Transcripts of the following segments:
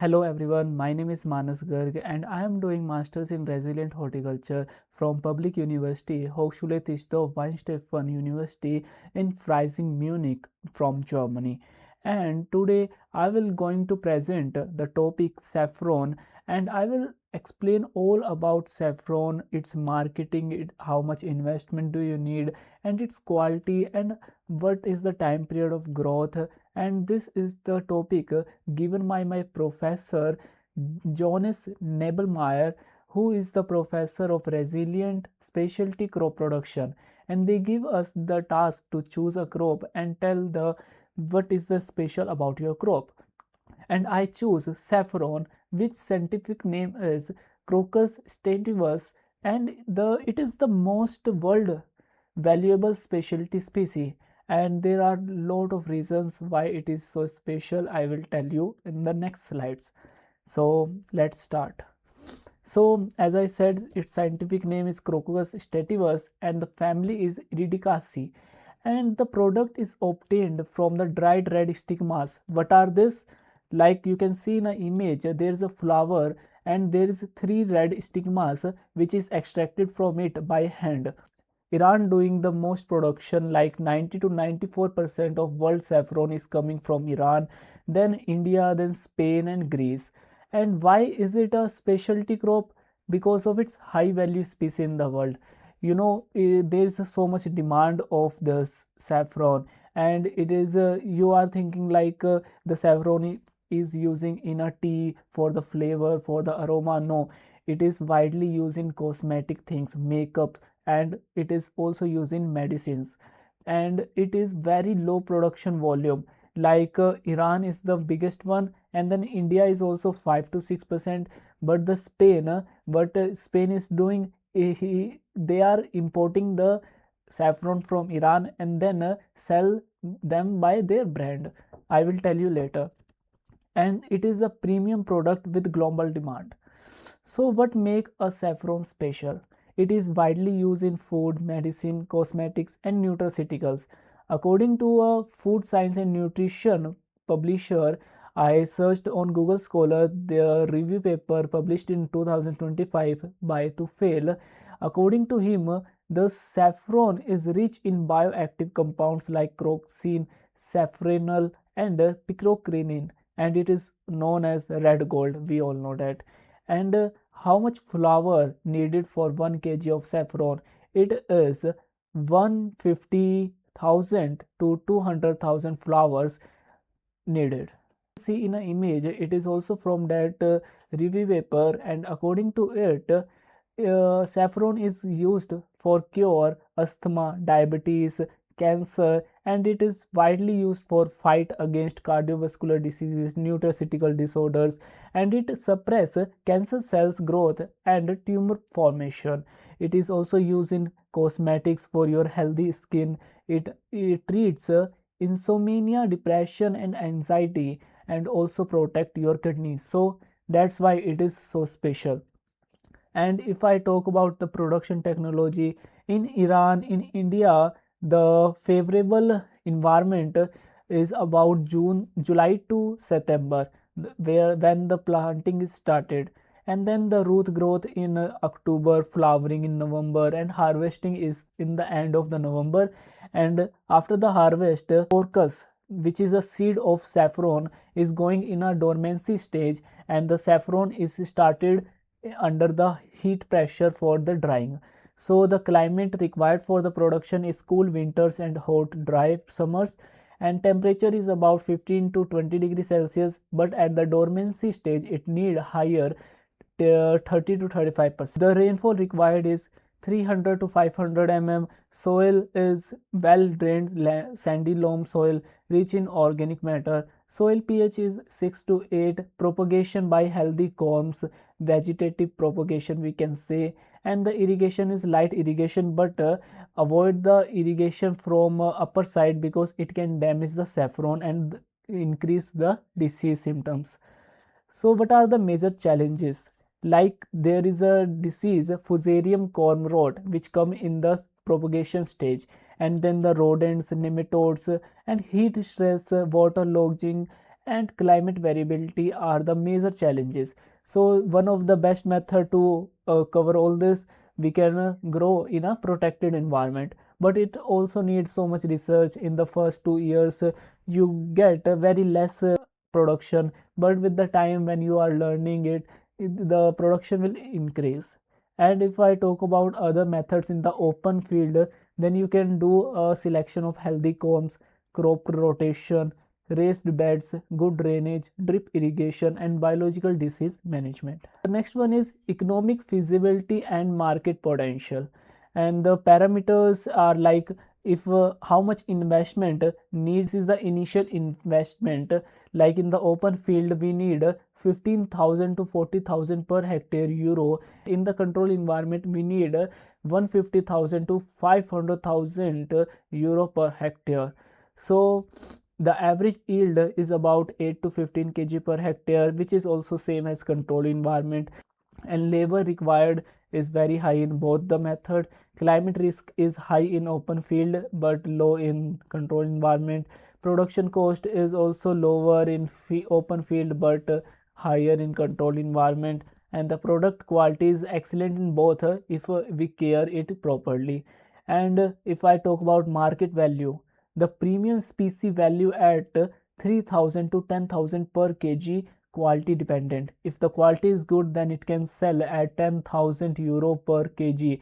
Hello everyone, my name is Manas Garg and I am doing Masters in Resilient Horticulture from Public University, Hochschule Weihenstephan University in Freising, Munich from Germany. And today I will going to present the topic saffron and I will explain all about saffron, its marketing, how much investment do you need and its quality and what is the time period of growth, and this is the topic given by my professor Jonas Nebelmeyer, who is the professor of resilient specialty crop production, and they give us the task to choose a crop and tell the what is the special about your crop. And I choose saffron, which scientific name is Crocus sativus, and it is the most world valuable specialty species, and there are lot of reasons why it is so special. I will tell you in the next slides. So let's start. So as I said, its scientific name is Crocus sativus and the family is Iridicaceae, and the product is obtained from the dried red stigmas. What are this? Like you can see in an image, there is a flower and there is three red stigmas which is extracted from it by hand. Iran doing the most production, like 90 to 94% of world saffron is coming from Iran, then India, then Spain and Greece. And why is it a specialty crop? Because of its high value species in the world. There is so much demand of this saffron, and it is you are thinking like the saffron is using in a tea for the flavor, for the aroma. No, it is widely used in cosmetic things, makeup, and it is also used in medicines, and it is very low production volume. Like Iran is the biggest one, and then India is also 5 to 6%. But the Spain is doing, they are importing the saffron from Iran and then sell them by their brand. I will tell you later. And it is a premium product with global demand. So what make a saffron special? It is widely used in food, medicine, cosmetics and nutraceuticals. According to a food science and nutrition publisher, I searched on Google Scholar the review paper published in 2025 by Tufail. According to him, the saffron is rich in bioactive compounds like crocin, saffronal and picrocrinin, and it is known as red gold. We all know that. And how much flour needed for 1 kg of saffron? It is 150,000 to 200,000 flowers needed. See in an image, it is also from that review paper, and according to it, saffron is used for cure asthma, diabetes, cancer, and it is widely used for fight against cardiovascular diseases, nutraceutical disorders, and it suppress cancer cells growth and tumor formation. It is also used in cosmetics for your healthy skin. It treats insomnia, depression and anxiety, and also protect your kidneys. So that's why it is so special. And if I talk about the production technology in Iran, in India, the favorable environment is about July to September, where when the planting is started, and then the root growth in October, flowering in November, and harvesting is in the end of the November. And after the harvest, Crocus, which is a seed of saffron, is going in a dormancy stage, and the saffron is started under the heat pressure for the drying. So the climate required for the production is cool winters and hot dry summers, and temperature is about 15 to 20 degrees Celsius, but at the dormancy stage it need higher 30 to 35%. The rainfall required is 300 to 500 mm. Soil is well drained sandy loam soil rich in organic matter. Soil pH is 6 to 8. Propagation by healthy corms, vegetative propagation we can say, and the irrigation is light irrigation, but avoid the irrigation from upper side because it can damage the saffron and increase the disease symptoms. So what are the major challenges? Like there is a disease, Fusarium corn rot, which come in the propagation stage, and then the rodents, nematodes, and heat stress, water logging, and climate variability are the major challenges. So one of the best method to cover all this, we can grow in a protected environment, but it also needs so much research. In the first 2 years you get a very less production, but with the time when you are learning it, the production will increase. And if I talk about other methods in the open field, then you can do a selection of healthy combs, crop rotation, raised beds, good drainage, drip irrigation, and biological disease management. The next one is economic feasibility and market potential. And the parameters are like, if how much investment needs is the initial investment. Like in the open field we need 15,000 to 40,000 per hectare euro. In the control environment we need 150,000 to 500,000 euro per hectare. So the average yield is about 8 to 15 kg per hectare, which is also same as control environment. And labor required is very high in both the method. Climate risk is high in open field but low in control environment. Production cost is also lower in open field but higher in control environment. And the product quality is excellent in both if we care it properly. And if I talk about market value, the premium species value at 3,000 to 10,000 per kg, quality dependent. If the quality is good, then it can sell at 10,000 euro per kg.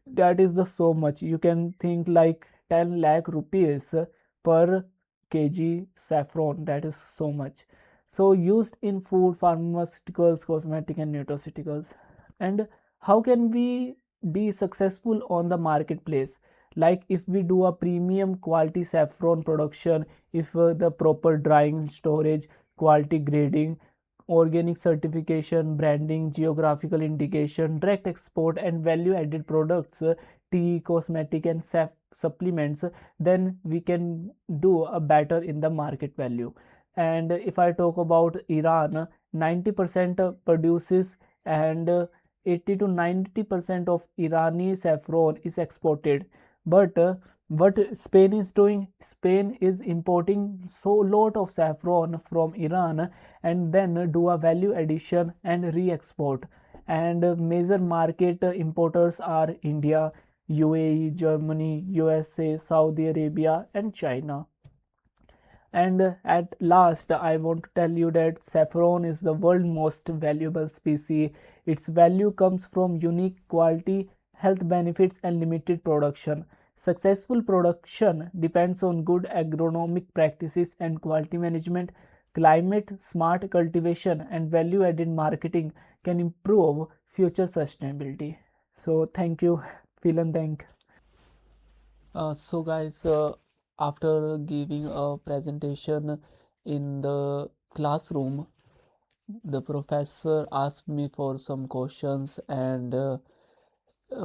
That is the so much. You can think like 10 lakh rupees per kg saffron. That is so much. So used in food, pharmaceuticals, cosmetic, and nutraceuticals. And how can we be successful on the marketplace? Like if we do a premium quality saffron production, if the proper drying, storage, quality grading, organic certification, branding, geographical indication, direct export, and value added products, tea, cosmetic, and supplements, then we can do a better in the market value. And if I talk about Iran, 90% produces, and 80 to 90% of Irani saffron is exported. But what Spain is doing, Spain is importing so lot of saffron from Iran and then do a value addition and re-export. And major market importers are India, UAE, Germany, USA, Saudi Arabia, and China. And at last, I want to tell you that saffron is the world's most valuable species. Its value comes from unique quality, health benefits, and limited production. Successful production depends on good agronomic practices and quality management. Climate smart cultivation and value added marketing can improve future sustainability. So, thank you. Vielen Dank. So guys, after giving a presentation in the classroom, the professor asked me for some questions, and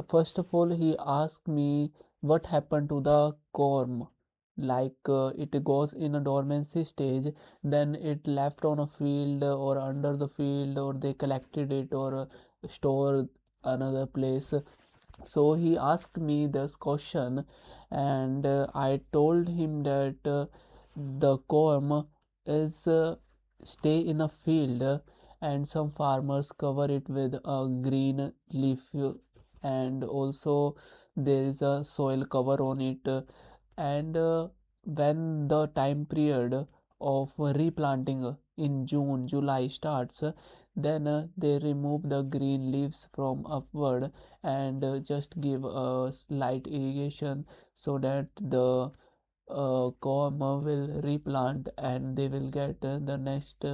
first of all he asked me what happened to the corm. Like it goes in a dormancy stage, then it left on a field or under the field, or they collected it or store another place. So he asked me this question, and I told him that the corm is stay in a field, and some farmers cover it with a green leaf, and also there is a soil cover on it. And when the time period of replanting in June July starts, then they remove the green leaves from upward, and just give a slight irrigation so that the corn will replant, and they will get the next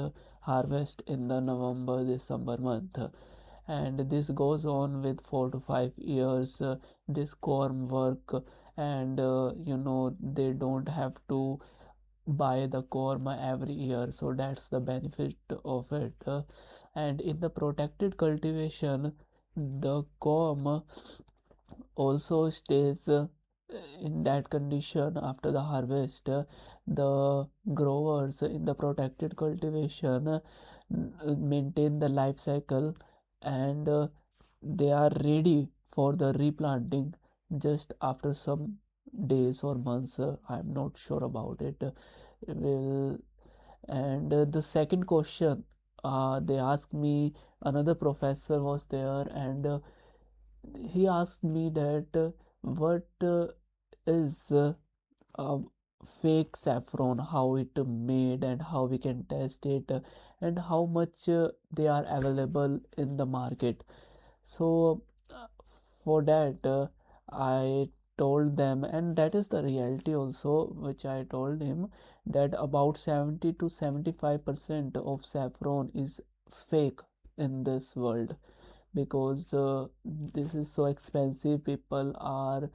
harvest in the November December month. And this goes on with 4 to 5 years, this corn work. And they don't have to buy the korma every year, so that's the benefit of it. And in the protected cultivation, the korma also stays in that condition after the harvest. The growers in the protected cultivation maintain the life cycle, and they are ready for the replanting just after some days or months. I'm not sure about it. Will And the second question, they asked me, another professor was there, and he asked me that what is uh, fake saffron, how it made and how we can test it, and how much they are available in the market. So for that, I told them, and that is the reality also, which I told him, that about 70 to 75% of saffron is fake in this world, because this is so expensive. People are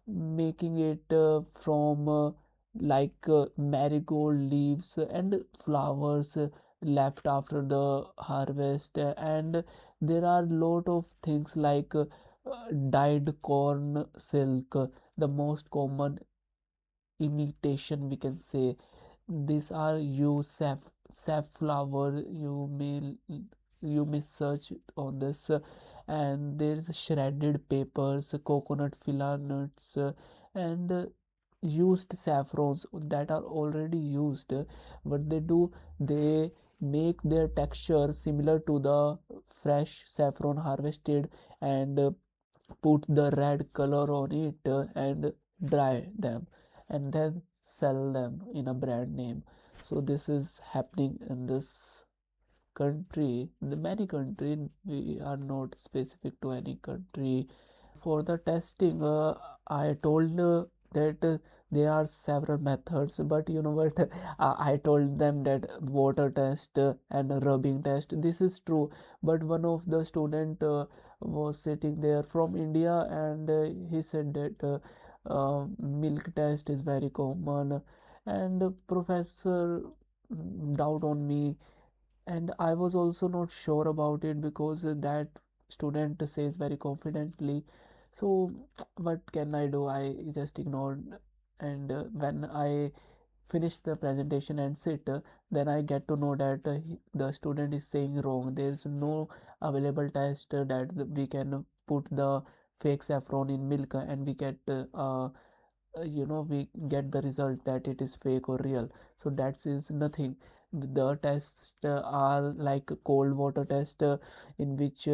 making it from marigold leaves and flowers left after the harvest, and there are lot of things like dyed corn silk, the most common imitation, we can say. These are used safflower, you may search on this, and there's shredded papers, coconut filaments, and used saffrons that are already used. What they do, they make their texture similar to the fresh saffron harvested, and put the red color on it, and dry them, and then sell them in a brand name. So this is happening in this country, in the many country. We are not specific to any country. For the testing, I told that there are several methods, but you know what, I told them that water test and rubbing test, this is true. But one of the student was sitting there from India, and he said that milk test is very common, and professor doubt on me, and I was also not sure about it, because that student says very confidently. So what can I do? I just ignored, and when I finish the presentation and sit, then I get to know that the student is saying wrong. There is no available test that we can put the fake saffron in milk, and we get we get the result that it is fake or real. So that is nothing. The tests are like cold water test, in which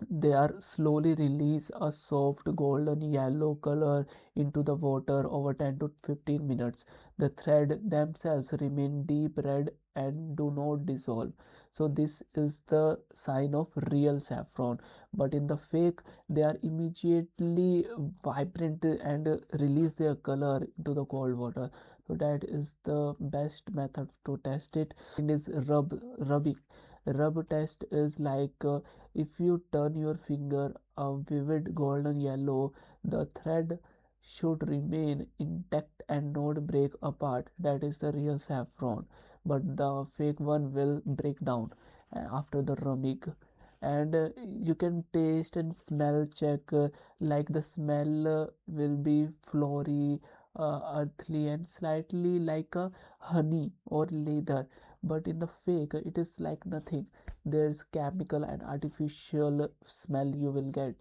they are slowly release a soft golden yellow color into the water over 10 to 15 minutes. The thread themselves remain deep red and do not dissolve. So this is the sign of real saffron. But in the fake, they are immediately vibrant and release their color into the cold water. So that is the best method to test it. And is rubbing. Rub test is like, if you turn your finger a vivid golden yellow, the thread should remain intact and not break apart. That is the real saffron. But the fake one will break down after the rubbing. And you can taste and smell check, like the smell will be flory, earthly, and slightly like a honey or leather. But in the fake, it is like nothing. There's chemical and artificial smell you will get.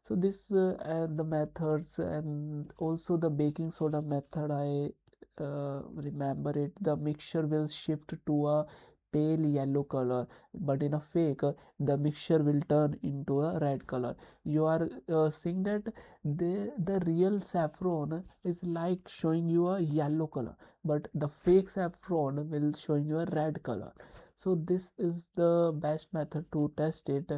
So this and the methods, and also the baking soda method, I remember it. The mixture will shift to a pale yellow color, but in a fake, the mixture will turn into a red color. You are seeing that the real saffron is like showing you a yellow color, but the fake saffron will showing you a red color. So this is the best method to test it.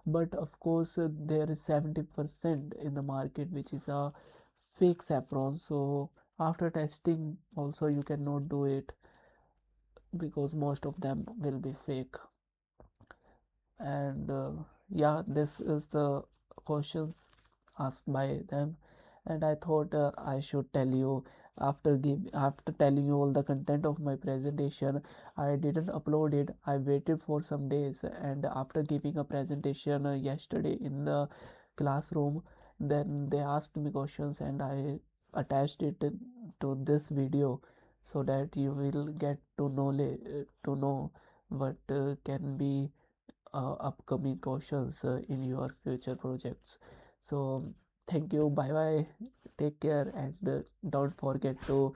But of course, there is 70% in the market which is a fake saffron. So after testing also you cannot do it, because most of them will be fake. And yeah, this is the questions asked by them, and I thought I should tell you. After telling you all the content of my presentation, I didn't upload it. I waited for some days, and after giving a presentation yesterday in the classroom, then they asked me questions, and I attached it to this video, so that you will get to know what can be upcoming questions in your future projects. So thank you, bye bye, take care, and don't forget to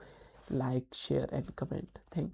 like, share, and comment. Thank you.